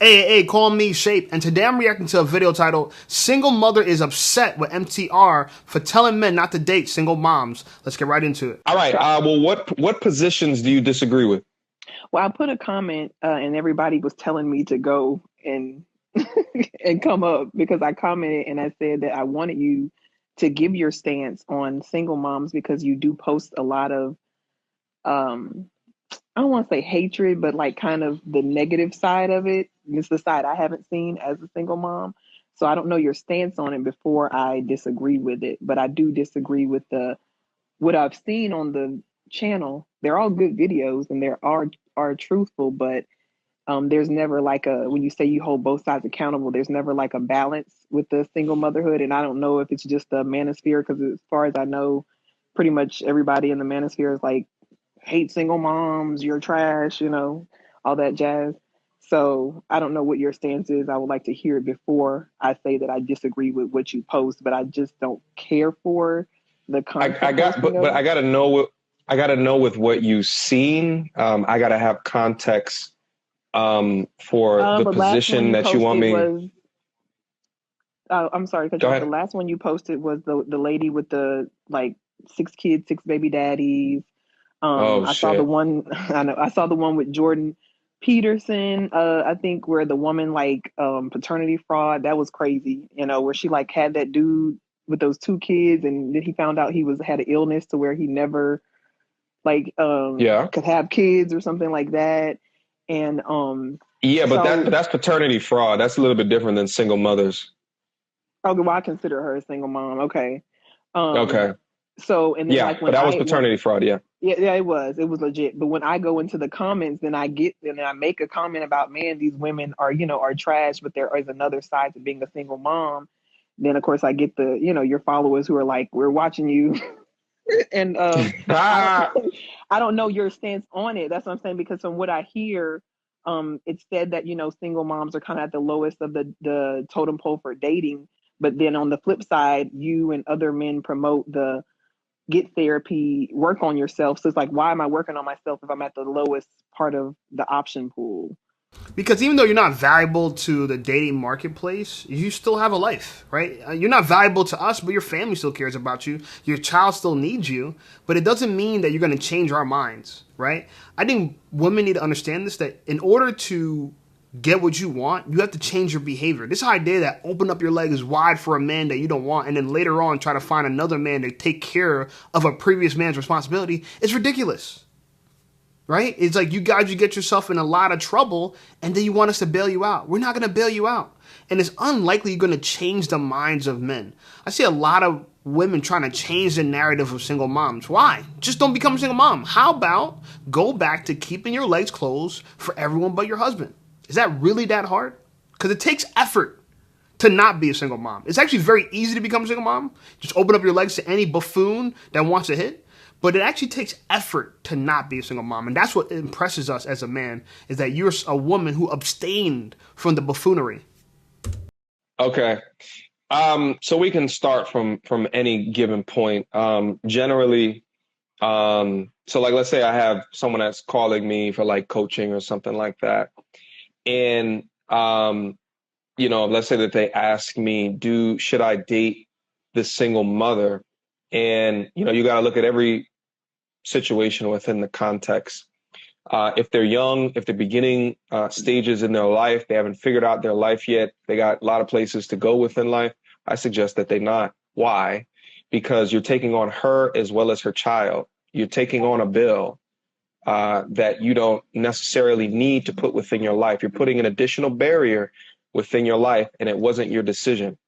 Hey, call me Shape, and today I'm reacting to a video titled Single Mother is Upset with MTR for Telling Men Not to Date Single Moms. Let's get right into it. All right. Well, what positions do you disagree with? Well, I put a comment, and everybody was telling me to go and and come up because I commented and I said that I wanted you to give your stance on single moms because you do post a lot of um I don't want to say hatred, but like kind of the negative side of it. It's the side I haven't seen as a single mom. So I don't know your stance on it before I disagree with it, but I do disagree with the what I've seen on the channel. They're all good videos and they are truthful, but there's never like a when you say you hold both sides accountable, there's never like a balance with the single motherhood. And I don't know if it's just the manosphere, because as far as I know, pretty much everybody in the manosphere is like hate single moms, you're trash, all that jazz. So I don't know what your stance is. I would like to hear it before I say that I disagree with what you post, but I just don't care for the I content got, posting but of I it. got to know what I got to know with what you've seen. I got to have context for the The last one position you that you want posted me. was I'm sorry to cut Go you off. The ahead. last one you posted was the lady with the like six kids, six baby daddies. Oh I saw the shit. one I know I saw the one with Jordan Peterson, I think where the woman like paternity fraud, that was crazy, where she like had that dude with those two kids and then he found out he was had an illness to where he never like Yeah. could have kids or something like that. And Yeah, but so that's paternity fraud. That's a little bit different than single mothers. okay, well I consider her a single mom. Okay. Um Okay. so and then Yeah, like but that was paternity fraud. Yeah. yeah, it was legit. But when I go into the comments, then I make a comment about, man, these women are trash, but there is another side to being a single mom. Then of course I get your followers who are like, we're watching you. And I don't Ah. I don't know your stance on it. That's what I'm saying, because from what I hear, it's said that, single moms are kind of at the lowest of the totem pole for dating. But then on the flip side, you and other men promote the get therapy, work on yourself. So it's like, why am I working on myself if I'm at the lowest part of the option pool? Because even though you're not valuable to the dating marketplace, you still have a life, right? You're not valuable to us, but your family still cares about you. Your child still needs you, but it doesn't mean that you're going to change our minds, right? I think women need to understand this, that in order to get what you want, you have to change your behavior. This idea that open up your legs wide for a man that you don't want and then later on try to find another man to take care of a previous man's responsibility is ridiculous, right? It's like you get yourself in a lot of trouble and then you want us to bail you out. We're not going to bail you out. And it's unlikely you're going to change the minds of men. I see a lot of women trying to change the narrative of single moms. Why? Just don't become a single mom. How about go back to keeping your legs closed for everyone but your husband? Is that really that hard? Because it takes effort to not be a single mom. It's actually very easy to become a single mom. Just open up your legs to any buffoon that wants to hit. But it actually takes effort to not be a single mom. And that's what impresses us as a man, is that you're a woman who abstained from the buffoonery. Okay. So we can start from any given point. Generally, so like let's say I have someone that's calling me for like coaching or something like that. And let's say that they ask me, should I date this single mother? And you got to look at every situation within the context. If they're young, if they're beginning stages in their life, they haven't figured out their life yet, they got a lot of places to go within life, I suggest that they not. Why? Because you're taking on her as well as her child. You're taking on a bill that you don't necessarily need to put within your life. You're putting an additional barrier within your life, and it wasn't your decision.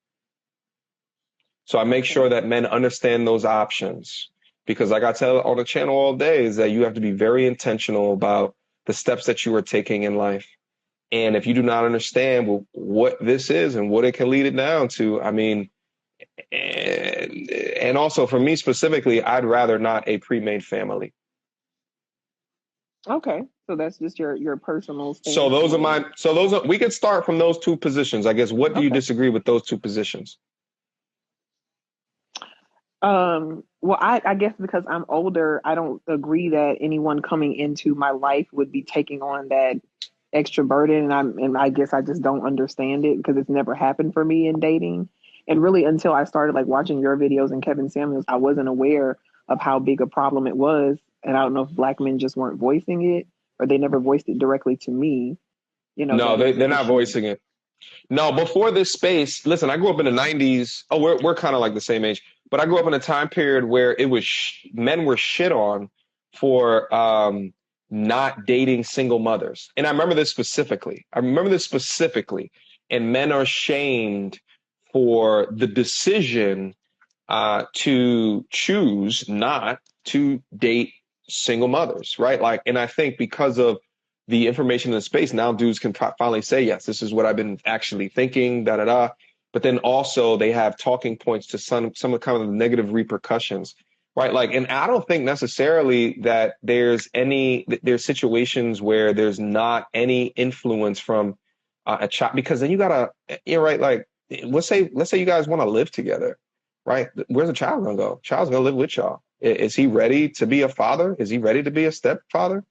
So I make sure that men understand those options, because like I tell on the channel all day is that you have to be very intentional about the steps that you are taking in life. And if you do not understand what this is and what it can lead it down to, I mean, and also for me specifically, I'd rather not a pre-made family. Okay, so that's just your personal So stance those are on my, so those are, we could start from those two positions. I guess, what it. do you Okay. disagree with those two positions? Well, I guess because I'm older, I don't agree that anyone coming into my life would be taking on that extra burden, and I guess I just don't understand it because it's never happened for me in dating. And really, until I started like watching your videos and Kevin Samuels, I wasn't aware of how big a problem it was. And I don't know if Black men just weren't voicing it, or they never voiced it directly to me. No, That it was they're an not issue. voicing it. No, before this space, listen, I grew up in the 90s. Oh, we're kind of like the same age, but I grew up in a time period where it was men were shit on for not dating single mothers. And I remember this specifically. And men are shamed for the decision to choose not to date single mothers, right? Like, and I think because of the information in the space, now dudes can finally say, yes, this is what I've been actually thinking, da da da. But then also they have talking points to some of kind of the negative repercussions, right? Like, and I don't think necessarily that there's situations where there's not any influence from a child, because then you gotta, you're right. Like, let's say you guys want to live together, right? Where's the child gonna go? Child's gonna live with y'all. Is he ready to be a father? Is he ready to be a stepfather?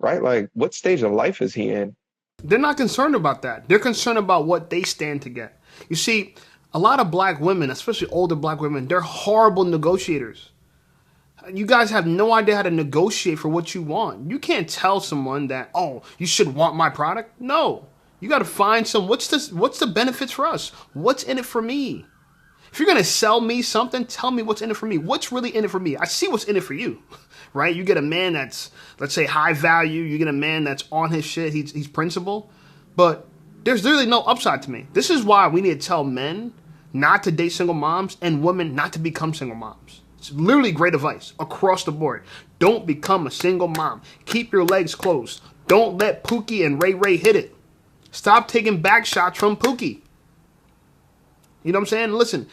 Right? Like, what stage of life is he in? They're not concerned about that. They're concerned about what they stand to get. You see, a lot of black women, especially older black women, they're horrible negotiators. You guys have no idea how to negotiate for what you want. You can't tell someone that, oh, you should want my product. No. You got to find what's the benefits for us? What's in it for me? If you're going to sell me something, tell me what's in it for me. What's really in it for me? I see what's in it for you, right? You get a man that's, let's say, high value. You get a man that's on his shit. He's principled. But there's really no upside to me. This is why we need to tell men not to date single moms and women not to become single moms. It's literally great advice across the board. Don't become a single mom. Keep your legs closed. Don't let Pookie and Ray Ray hit it. Stop taking back shots from Pookie. You know what I'm saying? Listen,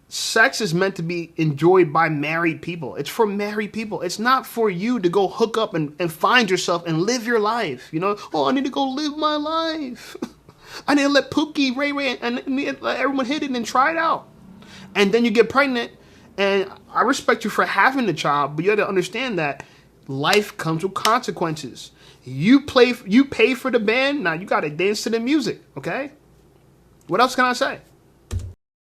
sex is meant to be enjoyed by married people. It's for married people. It's not for you to go hook up and find yourself and live your life. Oh, I need to go live my life. I need to let Pookie, Ray Ray, and let everyone hit it and try it out. And then you get pregnant, and I respect you for having the child, but you have to understand that life comes with consequences. You pay for the band, now you got to dance to the music, okay? What else can I say?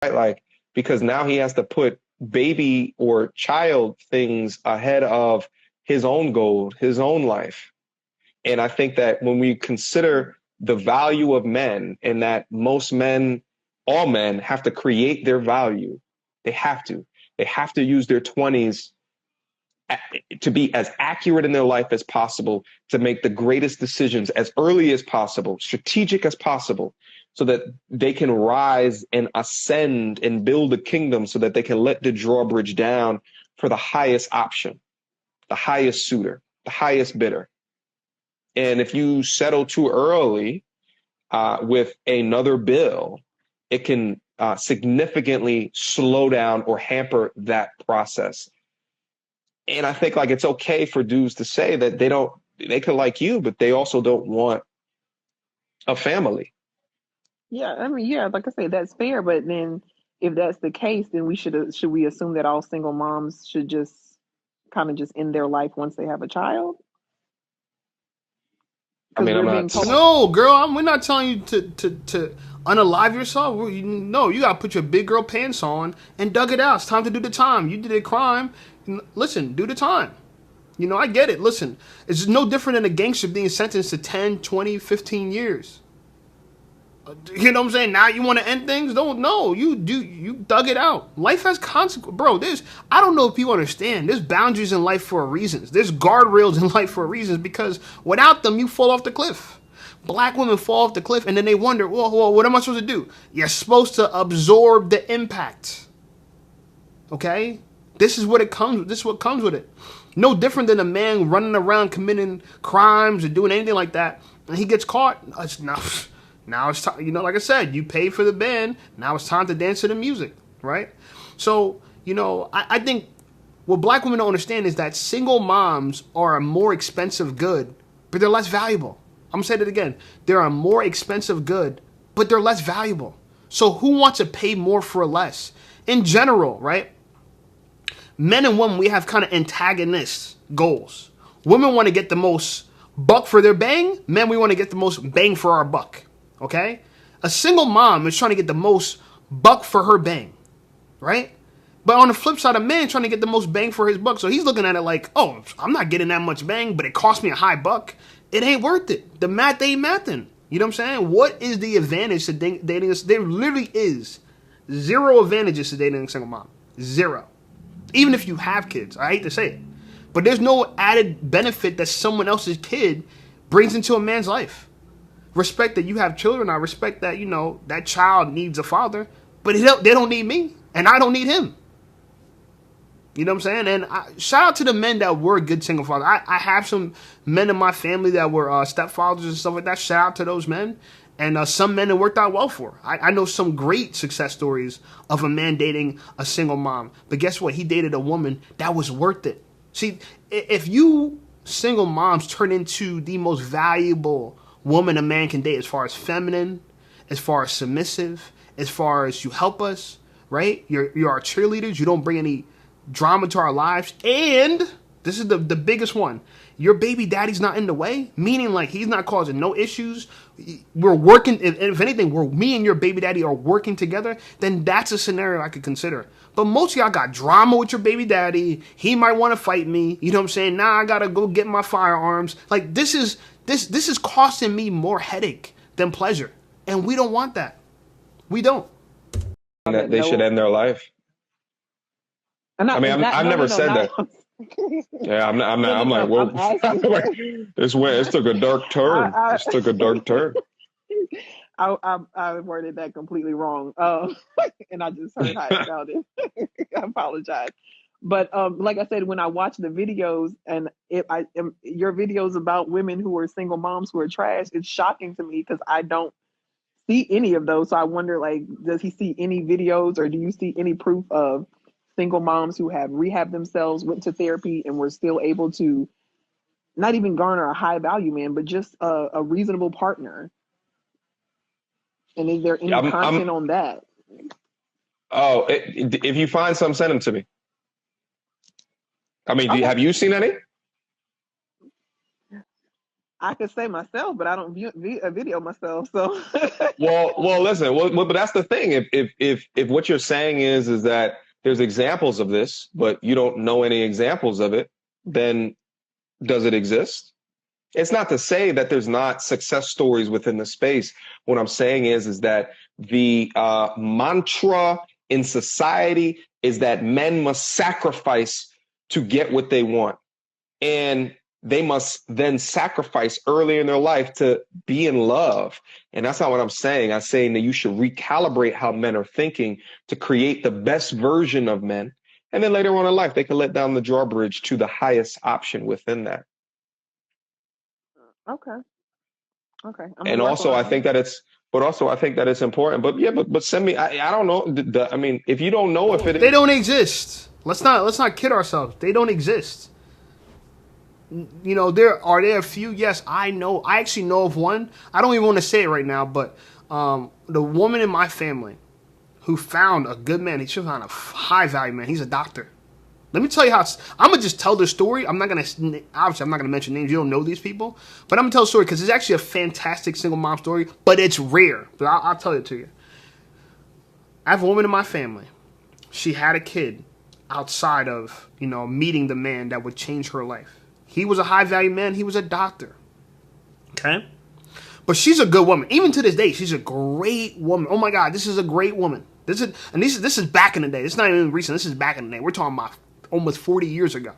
Right, like, because now he has to put baby or child things ahead of his own goal, his own life. And I think that when we consider the value of men, and that most men, all men, have to create their value, they have to use their 20s to be as accurate in their life as possible, to make the greatest decisions as early as possible, strategic as possible, so that they can rise and ascend and build a kingdom, so that they can let the drawbridge down for the highest option, the highest suitor, the highest bidder. And if you settle too early with another bill, it can significantly slow down or hamper that process. And I think, like, it's okay for dudes to say that they could like you, but they also don't want a family. Yeah, I mean, yeah, like I say, that's fair. But then, if that's the case, then should we assume that all single moms should just kind of just end their life once they have a child? I Because mean, I'm we're being not. told. No, girl, we're not telling you to unalive yourself. No, you got to put your big girl pants on and dug it out. It's time to do the time. You did a crime. Listen, do the time. I get it. Listen, it's no different than a gangster being sentenced to 10, 20, 15 years. You know what I'm saying? Now you want to end things? No, you dug it out. Life has consequences. Bro, I don't know if people understand. There's boundaries in life for a reason. There's guardrails in life for a reason, because without them, you fall off the cliff. Black women fall off the cliff, and then they wonder, well, what am I supposed to do? You're supposed to absorb the impact. Okay? This is what comes with it. No different than a man running around committing crimes or doing anything like that, and he gets caught. Now it's time, like I said, you paid for the band. Now it's time to dance to the music, right? So, I think what black women don't understand is that single moms are a more expensive good, but they're less valuable. I'm going to say that again. They're a more expensive good, but they're less valuable. So who wants to pay more for less? In general, right? Men and women, we have kind of antagonist goals. Women want to get the most buck for their bang. Men, we want to get the most bang for our buck. Okay? A single mom is trying to get the most buck for her bang. Right? But on the flip side, a man trying to get the most bang for his buck. So he's looking at it like, oh, I'm not getting that much bang, but it cost me a high buck. It ain't worth it. The math ain't mathing. You know what I'm saying? What is the advantage to dating us? There literally is zero advantages to dating a single mom. Zero. Even if you have kids. I hate to say it. But there's no added benefit that someone else's kid brings into a man's life. Respect that you have children. I respect that, you know, that child needs a father. But they don't need me. And I don't need him. You know what I'm saying? And shout out to the men that were good single fathers. I have some men in my family that were stepfathers and stuff like that. Shout out to those men. And some men it worked out well for. I know some great success stories of a man dating a single mom. But guess what? He dated a woman that was worth it. See, if you single moms turn into the most valuable woman a man can date as far as feminine, as far as submissive, as far as you help us, right? You're our cheerleaders. You don't bring any drama to our lives, and this is the biggest one. Your baby daddy's not in the way, meaning like he's not causing no issues. We're working, if anything, me and your baby daddy are working together, then that's a scenario I could consider. But most of y'all got drama with your baby daddy. He might want to fight me. You know what I'm saying? Now I gotta go get my firearms. Like this is costing me more headache than pleasure, and we don't want that. We don't. That they should end their life. I mean, I've never said that. Yeah, I'm not. I'm like, well, it took a dark turn. It took a dark turn. I worded that completely wrong, and I just heard how it sounded. I apologize, but like I said, when I watch the videos and your videos about women who are single moms who are trash, it's shocking to me because I don't see any of those. So I wonder, like, does he see any videos, or do you see any proof of single moms who have rehabbed themselves, went to therapy, and were still able to not even garner a high value man, but just a reasonable partner? And is there any content on that? Oh, if you find some, send them to me. I mean, have you seen any? I could say myself, but I don't view a video myself. So, well, listen. Well, but that's the thing. If what you're saying is that there's examples of this, but you don't know any examples of it, then does it exist? It's not to say that there's not success stories within the space. What I'm saying is that the mantra in society is that men must sacrifice to get what they want. And they must then sacrifice early in their life to be in love. And that's not what I'm saying. I'm saying that you should recalibrate how men are thinking to create the best version of men. And then later on in life, they can let down the drawbridge to the highest option within that. Okay. And also, I think that it's important. But yeah, but send me. I don't know. I mean, if you don't know if they don't exist. Let's not kid ourselves. They don't exist. You know, there a few. Yes, I know. I actually know of one. I don't even want to say it right now, but the woman in my family who found a good man. She found a high value man. He's a doctor. Let me tell you how. I'm gonna just tell the story. I'm not gonna mention names. You don't know these people, but I'm gonna tell the story because it's actually a fantastic single mom story. But it's rare. But I'll tell it to you. I have a woman in my family. She had a kid outside of meeting the man that would change her life. He was a high value man. He was a doctor. Okay, but she's a good woman. Even to this day, she's a great woman. Oh my God, this is a great woman. This is back in the day. It's not even recent. This is back in the day. We're talking about almost 40 years ago,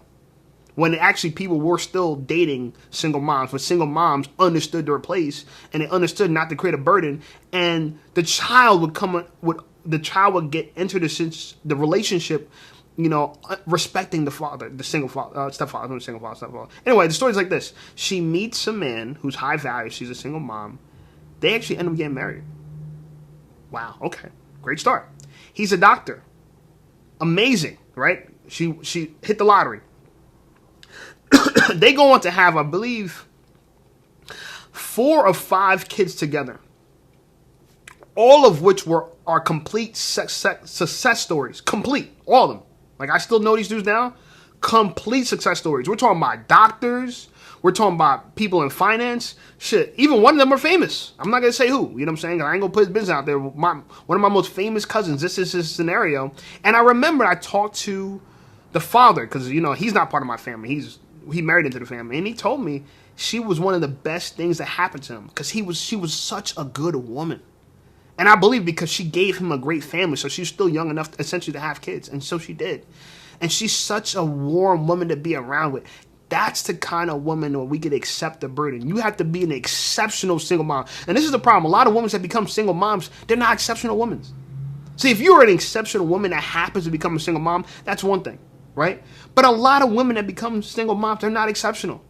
when actually people were still dating single moms, when single moms understood their place and they understood not to create a burden, and the child would get into the relationship, respecting the father, the single father, stepfather, stepfather. Anyway, the story's like this: she meets a man who's high value. She's a single mom. They actually end up getting married. Wow. Okay. Great start. He's a doctor. Amazing, right? She hit the lottery. They go on to have, I believe, 4 or 5 kids together, all of which are complete success stories. Complete, all of them. Like, I still know these dudes now. Complete success stories. We're talking about doctors. We're talking about people in finance. Shit, even one of them are famous. I'm not going to say who. You know what I'm saying? I ain't going to put his business out there. One of my most famous cousins, this is his scenario. And I remember I talked to the father, because, you know, he's not part of my family. He married into the family. And he told me she was one of the best things that happened to him, because she was such a good woman. And I believe because she gave him a great family, so she's still young enough essentially to have kids. And so she did. And she's such a warm woman to be around with. That's the kind of woman where we could accept the burden. You have to be an exceptional single mom. And this is the problem. A lot of women that become single moms, they're not exceptional women. See, if you're an exceptional woman that happens to become a single mom, that's one thing, right? But a lot of women that become single moms, they're not exceptional.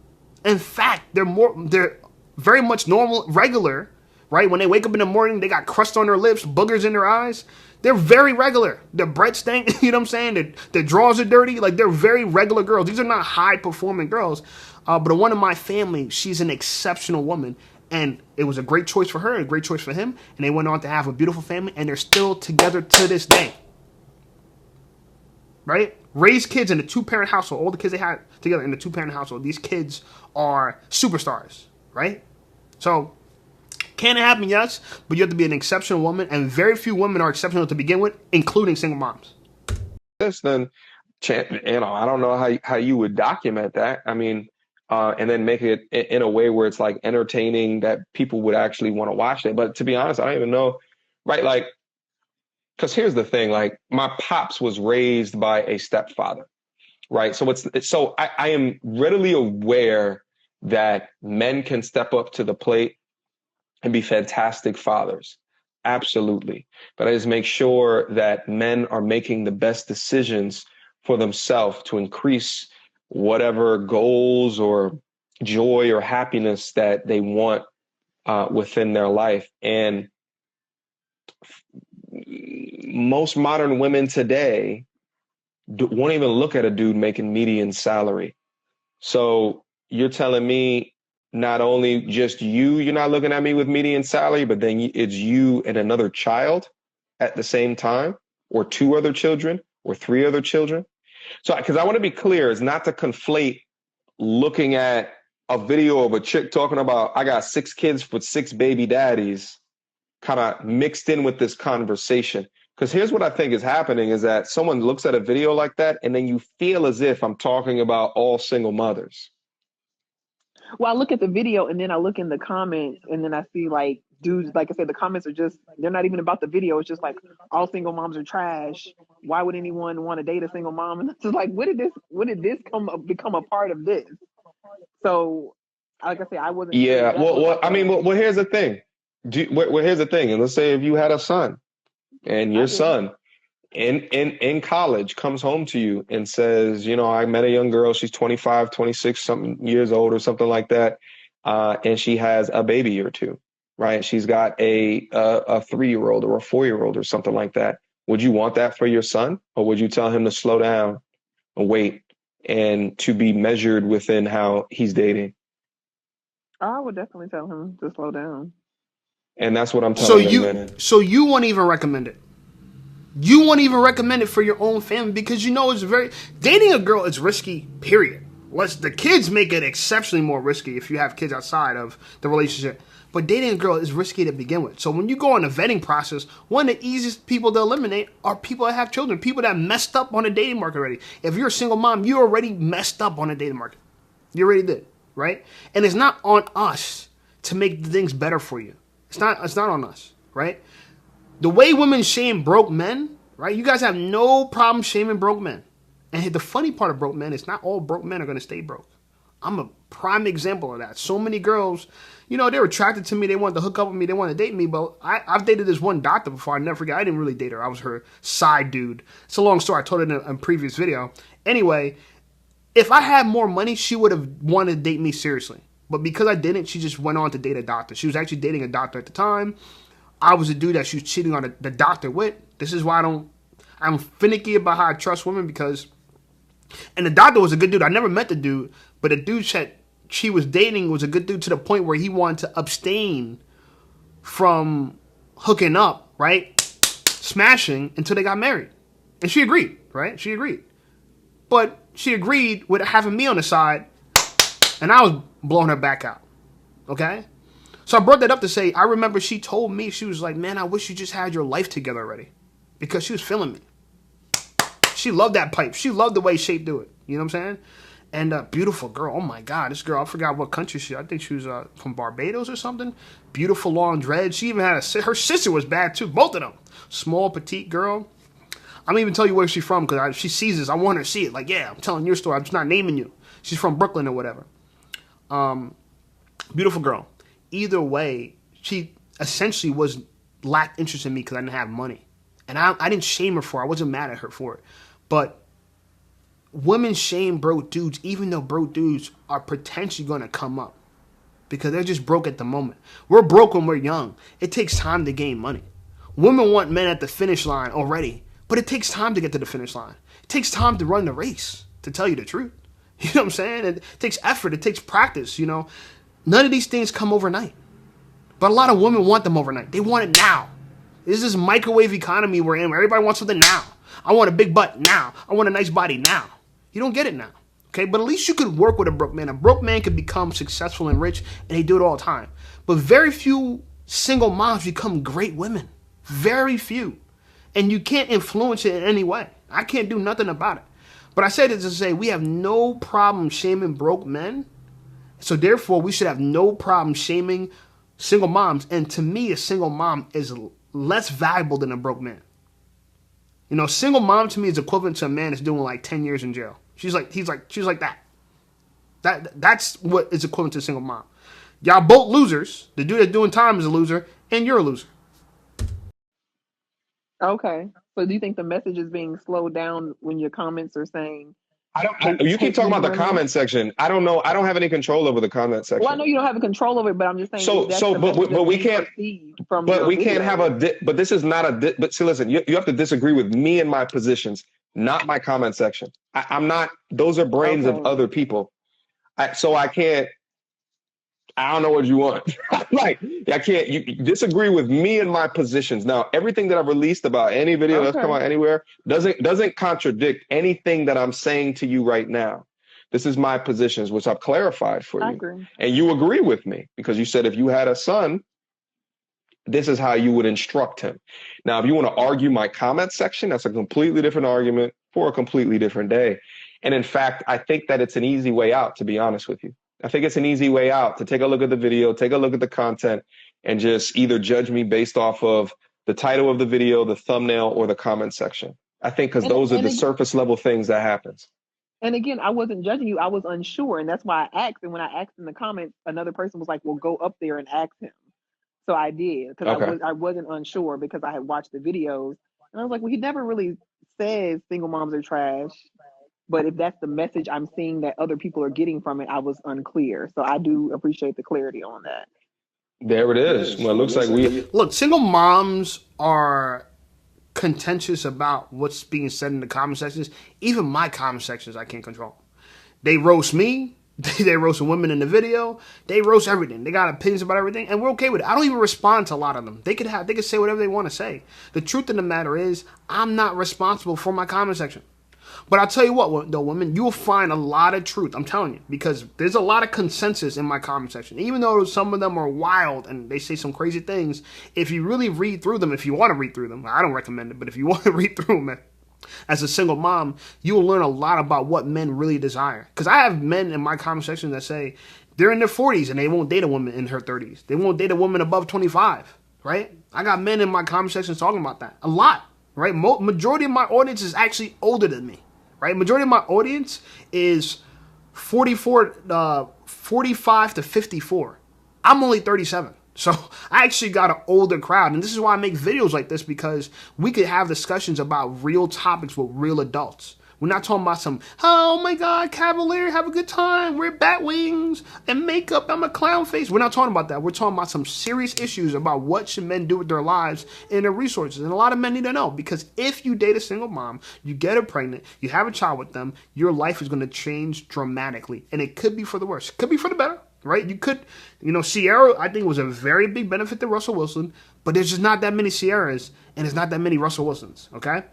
In fact, they're very much normal, regular, right? When they wake up in the morning, they got crust on their lips, boogers in their eyes. They're very regular. Their breath stink, you know what I'm saying? Their drawers are dirty. Like, they're very regular girls. These are not high-performing girls. But one in my family, she's an exceptional woman. And it was a great choice for her and a great choice for him. And they went on to have a beautiful family. And they're still together to this day. Right? Raised kids in a two-parent household. All the kids they had together in a two-parent household. These kids are superstars. Right? So, can it happen? Yes, but you have to be an exceptional woman, and very few women are exceptional to begin with, including single moms. Then, I don't know how you would document that. I mean, and then make it in a way where it's like entertaining that people would actually want to watch it. But to be honest, I don't even know, right? Like, because here's the thing: like, my pops was raised by a stepfather, right? So I am readily aware that men can step up to the plate and be fantastic fathers. Absolutely. But I just make sure that men are making the best decisions for themselves to increase whatever goals or joy or happiness that they want within their life. And most modern women today won't even look at a dude making median salary. So you're telling me not only just you're not looking at me with median salary, but then it's you and another child at the same time, or two other children, or three other children. So, because I want to be clear, is not to conflate looking at a video of a chick talking about, I got 6 kids with 6 baby daddies, kind of mixed in with this conversation. Because here's what I think is happening is that someone looks at a video like that, and then you feel as if I'm talking about all single mothers. Well, I look at the video and then I look in the comments and then I see like dudes, like I said, the comments are just, they're not even about the video. It's just like, all single moms are trash. Why would anyone want to date a single mom? And it's just like, when did this become a part of this? So, like I said, I wasn't. Yeah. Well, here's the thing. Here's the thing. And let's say if you had a son and your son in college comes home to you and says, I met a young girl, she's 25, 26 something years old or something like that. And she has a baby or two, right? She's got a 3-year-old or a 4-year-old or something like that. Would you want that for your son? Or would you tell him to slow down and wait and to be measured within how he's dating? I would definitely tell him to slow down. And that's what I'm telling him. So you won't even recommend it? You won't even recommend it for your own family because it's dating a girl is risky, period. The kids make it exceptionally more risky if you have kids outside of the relationship. But dating a girl is risky to begin with. So when you go on the vetting process, one of the easiest people to eliminate are people that have children, people that messed up on the dating market already. If you're a single mom, you already messed up on the dating market. You already did, right? And it's not on us to make things better for you. It's not on us, right? The way women shame broke men, right? You guys have no problem shaming broke men. And the funny part of broke men is not all broke men are going to stay broke. I'm a prime example of that. So many girls, they were attracted to me. They wanted to hook up with me. They wanted to date me. But I've dated this one doctor before. I never forget. I didn't really date her. I was her side dude. It's a long story. I told it in a previous video. Anyway, if I had more money, she would have wanted to date me seriously. But because I didn't, she just went on to date a doctor. She was actually dating a doctor at the time. I was a dude that she was cheating on the doctor with. This is why I'm finicky about how I trust women and the doctor was a good dude. I never met the dude, but the dude she was dating was a good dude to the point where he wanted to abstain from hooking up, right? Smashing until they got married. And she agreed, right? She agreed. But she agreed with having me on the side, and I was blowing her back out. Okay? So I brought that up to say, I remember she told me, she was like, man, I wish you just had your life together already. Because she was feeling me. She loved that pipe. She loved the way Shape do it. You know what I'm saying? And beautiful girl. Oh my God, this girl, I forgot what country I think she was from Barbados or something. Beautiful long dreads. She even had her sister was bad too. Both of them. Small, petite girl. I'm not even tell you where she's from because she sees this. I want her to see it. Like, yeah, I'm telling your story. I'm just not naming you. She's from Brooklyn or whatever. Beautiful girl. Either way, she essentially lacked interest in me because I didn't have money. And I didn't shame her for it. I wasn't mad at her for it. But women shame broke dudes even though broke dudes are potentially going to come up because they're just broke at the moment. We're broke when we're young. It takes time to gain money. Women want men at the finish line already, but it takes time to get to the finish line. It takes time to run the race, to tell you the truth. You know what I'm saying? It takes effort. It takes practice, you know. None of these things come overnight. But a lot of women want them overnight. They want it now. This is this microwave economy we're in where everybody wants something now. I want a big butt now. I want a nice body now. You don't get it now. Okay, but at least you could work with a broke man. A broke man can become successful and rich, and they do it all the time. But very few single moms become great women. Very few. And you can't influence it in any way. I can't do nothing about it. But I say this to say we have no problem shaming broke men. So therefore, we should have no problem shaming single moms. And to me, a single mom is less valuable than a broke man. You know, single mom to me is equivalent to a man that's doing like 10 years in jail. She's like that. That's what is equivalent to a single mom. Y'all both losers. The dude that's doing time is a loser, and you're a loser. Okay. So do you think the message is being slowed down when your comments are saying You keep talking about the women? comment section. I don't know. I don't have any control over the comment section. Well, I know you don't have a control over it, but I'm just saying. But we can't. But we can't have but this is not a. But see, listen. You have to disagree with me and my positions, not my comment section. I'm not. Those are brains of other people. So I can't. I don't know what you want. Like, I can't. You disagree with me and my positions. Now, everything that I've released about any video that's come out anywhere doesn't contradict anything that I'm saying to you right now. This is my positions, which I've clarified for you. I agree. And you agree with me because you said if you had a son, this is how you would instruct him. Now, if you want to argue my comment section, that's a completely different argument for a completely different day. And in fact, I think that it's an easy way out, to be honest with you. I think it's an easy way out to take a look at the video, take a look at the content, and just either judge me based off of the title of the video, the thumbnail, or the comment section. I think because those are the surface level things that happens. And again, I wasn't judging you. I was unsure. And that's why I asked. And when I asked in the comments, another person was like, well, go up there and ask him. So I did because I wasn't unsure because I had watched the videos. And I was like, well, he never really says single moms are trash. But if that's the message I'm seeing that other people are getting from it, I was unclear. So I do appreciate the clarity on that. There it is. Well, it looks like Look, single moms are contentious about what's being said in the comment sections. Even my comment sections, I can't control. They roast me. They roast the women in the video. They roast everything. They got opinions about everything, and we're okay with it. I don't even respond to a lot of them. They could say whatever they want to say. The truth of the matter is, I'm not responsible for my comment section. But I'll tell you what, though, women, you'll find a lot of truth. I'm telling you, because there's a lot of consensus in my comment section. Even though some of them are wild and they say some crazy things, if you really read through them, if you want to read through them, I don't recommend it, but if you want to read through them as a single mom, you will learn a lot about what men really desire. Because I have men in my comment section that say they're in their 40s and they won't date a woman in her 30s. They won't date a woman above 25, right? I got men in my comment section talking about that. A lot, right? Majority of my audience is actually older than me. Right, majority of my audience is 45 to 54. I'm only 37. So I actually got an older crowd. And this is why I make videos like this, because we could have discussions about real topics with real adults. We're not talking about some, oh my God, Cavalier, have a good time. Wear bat wings and makeup. I'm a clown face. We're not talking about that. We're talking about some serious issues about what should men do with their lives and their resources. And a lot of men need to know, because if you date a single mom, you get her pregnant, you have a child with them, your life is going to change dramatically. And it could be for the worse. It could be for the better, right? You could, Sierra, I think, was a very big benefit to Russell Wilson, but there's just not that many Sierras and there's not that many Russell Wilsons, okay?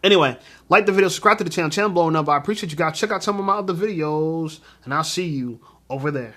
Anyway, like the video, subscribe to the channel blowing up. I appreciate you guys. Check out some of my other videos, and I'll see you over there.